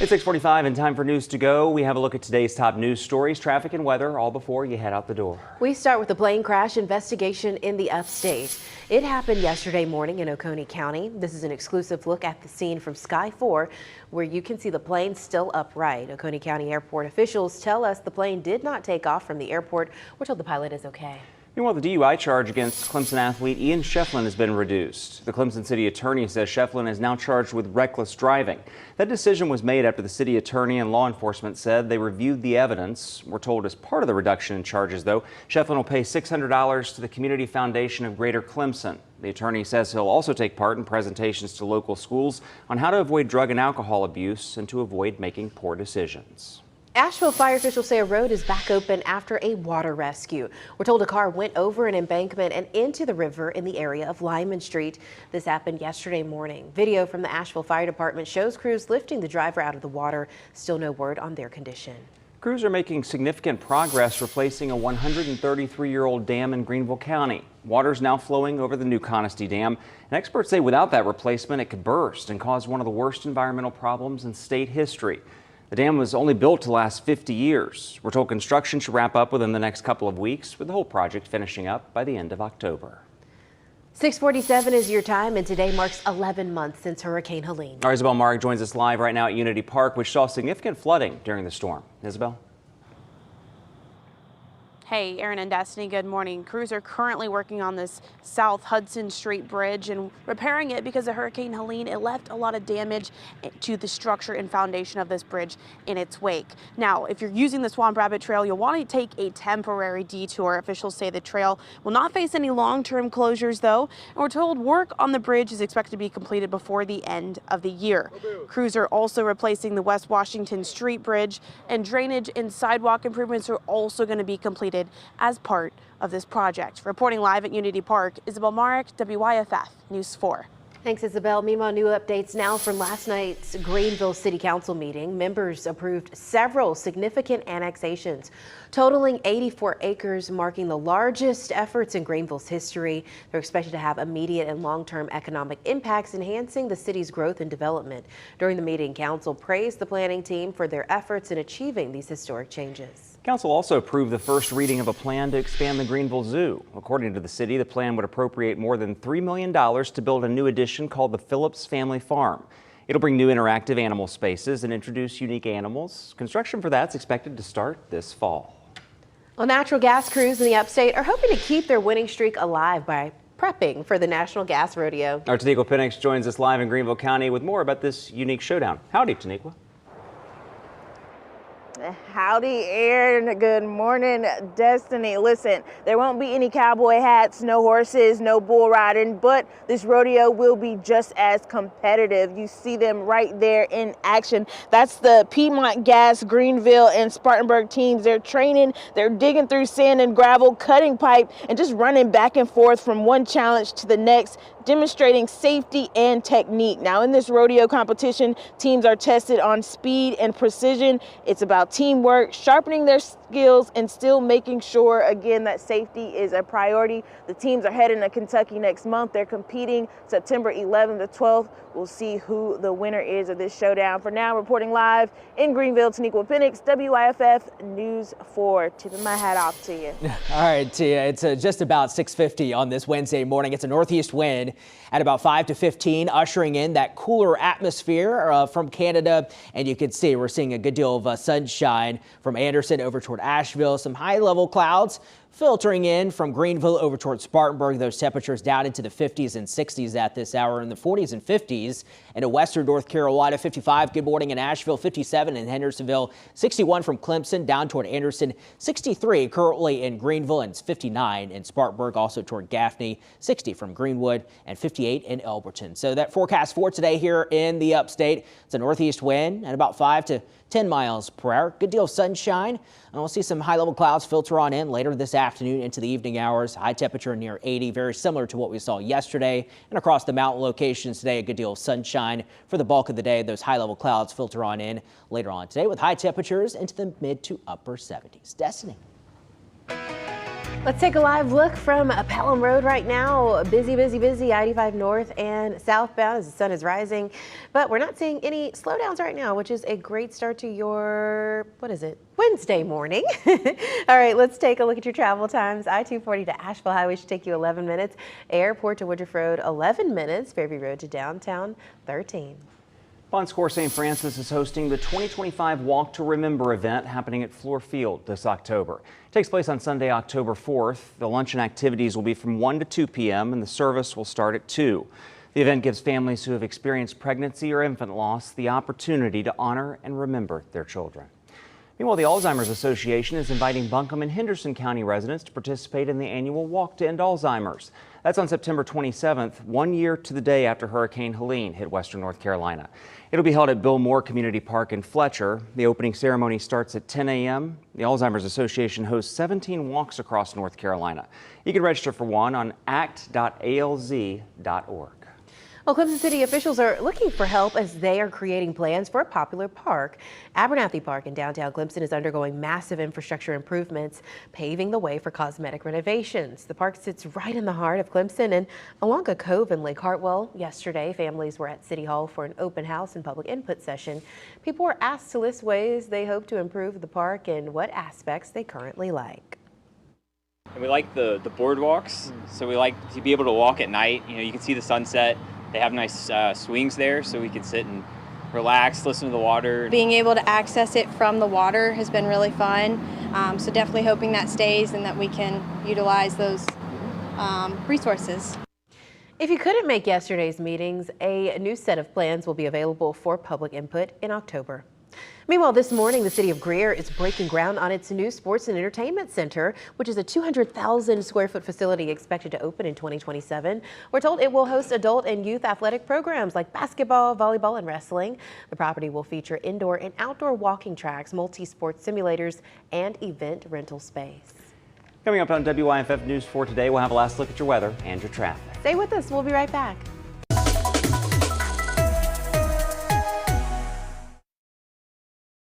It's 6:45 and time for News to Go. We have a look at today's top news stories, traffic and weather, all before you head out the door. We start with the plane crash investigation in the upstate. It happened yesterday morning in Oconee County. This is an exclusive look at the scene from Sky 4, where you can see the plane still upright. Oconee County Airport officials tell us the plane did not take off from the airport. We're told the pilot is okay. Meanwhile, the DUI charge against Clemson athlete Ian Schieffelin has been reduced. The Clemson city attorney says Schieffelin is now charged with reckless driving. That decision was made after the city attorney and law enforcement said they reviewed the evidence. We're told as part of the reduction in charges, though, Schieffelin will pay $600 to the Community Foundation of Greater Clemson. The attorney says he'll also take part in presentations to local schools on how to avoid drug and alcohol abuse and to avoid making poor decisions. Asheville fire officials say a road is back open after a water rescue. We're told a car went over an embankment and into the river in the area of Lyman Street. This happened yesterday morning. Video from the Asheville Fire Department shows crews lifting the driver out of the water. Still no word on their condition. Crews are making significant progress replacing a 133-year-old dam in Greenville County. Water's now flowing over the new Conisty Dam, and experts say without that replacement, it could burst and cause one of the worst environmental problems in state history. The dam was only built to last 50 years. We're told construction should wrap up within the next couple of weeks, with the whole project finishing up by the end of October. 6:47 is your time, and today marks 11 months since Hurricane Helene. Our Isabel Marg joins us live right now at Unity Park, which saw significant flooding during the storm. Isabel? Hey, Aaron and Destiny, good morning. Crews are currently working on this South Hudson Street bridge and repairing it because of Hurricane Helene. It left a lot of damage to the structure and foundation of this bridge in its wake. Now, if you're using the Swamp Rabbit Trail, you'll want to take a temporary detour. Officials say the trail will not face any long-term closures, though. And we're told work on the bridge is expected to be completed before the end of the year. Crews are also replacing the West Washington Street Bridge, and drainage and sidewalk improvements are also going to be completed as part of this project. Reporting live at Unity Park, Isabel Marek, WYFF News 4. Thanks, Isabel. Meanwhile, new updates now from last night's Greenville City Council meeting. Members approved several significant annexations, totaling 84 acres, marking the largest efforts in Greenville's history. They're expected to have immediate and long-term economic impacts, enhancing the city's growth and development. During the meeting, Council praised the planning team for their efforts in achieving these historic changes. Council also approved the first reading of a plan to expand the Greenville Zoo. According to the city, the plan would appropriate more than $3 million to build a new addition called the Phillips Family Farm. It'll bring new interactive animal spaces and introduce unique animals. Construction for that's expected to start this fall. Well, natural gas crews in the upstate are hoping to keep their winning streak alive by prepping for the National Gas Rodeo. Our Taniqua Penix joins us live in Greenville County with more about this unique showdown. Howdy, Taniqua. Howdy, Aaron. Good morning, Destiny. Listen, there won't be any cowboy hats, no horses, no bull riding, but this rodeo will be just as competitive. You see them right there in action. That's the Piedmont Gas, Greenville, and Spartanburg teams. They're training, they're digging through sand and gravel, cutting pipe, and just running back and forth from one challenge to the next, demonstrating safety and technique. Now, in this rodeo competition, teams are tested on speed and precision. It's about teamwork, sharpening their skills, and still making sure, again, that safety is a priority. The teams are heading to Kentucky next month. They're competing September 11th to 12th. We'll see who the winner is of this showdown. For now, reporting live in Greenville, Taniqua Penix, WYFF News 4. Tipping my hat off to you. All right, Tia, it's just about 6:50 on this Wednesday morning. It's a northeast wind at about 5 to 15, ushering in that cooler atmosphere from Canada. And you can see we're seeing a good deal of sunshine from Anderson over toward Asheville. Some high-level clouds filtering in from Greenville over toward Spartanburg. Those temperatures down into the 50s and 60s at this hour, in the 40s and 50s. And in western North Carolina, 55. Good morning in Asheville, 57 in Hendersonville, 61 from Clemson down toward Anderson, 63 currently in Greenville, and 59 in Spartanburg, also toward Gaffney, 60 from Greenwood, and 58 in Elberton. So that forecast for today here in the upstate, it's a northeast wind at about 5 to 10 miles per hour. Good deal of sunshine. And we'll see some high-level clouds filter on in later this afternoon into the evening hours. High temperature near 80, very similar to what we saw yesterday. And across the mountain locations today, a good deal of sunshine for the bulk of the day. Those high-level clouds filter on in later on today with high temperatures into the mid to upper 70s. Destiny. Let's take a live look from Pelham Road right now. Busy, busy, busy. I-85 north and southbound as the sun is rising. But we're not seeing any slowdowns right now, which is a great start to your, Wednesday morning. All right, let's take a look at your travel times. I-240 to Asheville Highway should take you 11 minutes. Airport to Woodruff Road, 11 minutes. Fairview Road to downtown, 13. Bon Secours St. Francis is hosting the 2025 Walk to Remember event happening at Fluor Field this October. It takes place on Sunday, October 4th. The lunch and activities will be from 1 to 2 p.m. and the service will start at 2. The event gives families who have experienced pregnancy or infant loss the opportunity to honor and remember their children. Meanwhile, the Alzheimer's Association is inviting Buncombe and Henderson County residents to participate in the annual Walk to End Alzheimer's. That's on September 27th, 1 year to the day after Hurricane Helene hit western North Carolina. It'll be held at Bill Moore Community Park in Fletcher. The opening ceremony starts at 10 a.m. The Alzheimer's Association hosts 17 walks across North Carolina. You can register for one on act.alz.org. Well, Clemson City officials are looking for help as they are creating plans for a popular park. Abernathy Park in downtown Clemson is undergoing massive infrastructure improvements, paving the way for cosmetic renovations. The park sits right in the heart of Clemson and along a cove in Lake Hartwell. Yesterday, families were at City Hall for an open house and public input session. People were asked to list ways they hope to improve the park and what aspects they currently like. And we like the boardwalks, so we like to be able to walk at night. You know, you can see the sunset. They have nice swings there, so we can sit and relax, listen to the water. Being able to access it from the water has been really fun. So definitely hoping that stays and that we can utilize those resources. If you couldn't make yesterday's meetings, a new set of plans will be available for public input in October. Meanwhile, this morning, the city of Greer is breaking ground on its new sports and entertainment center, which is a 200,000 square foot facility expected to open in 2027. We're told it will host adult and youth athletic programs like basketball, volleyball, and wrestling. The property will feature indoor and outdoor walking tracks, multi-sport simulators, and event rental space. Coming up on WYFF News 4 today, we'll have a last look at your weather and your traffic. Stay with us. We'll be right back.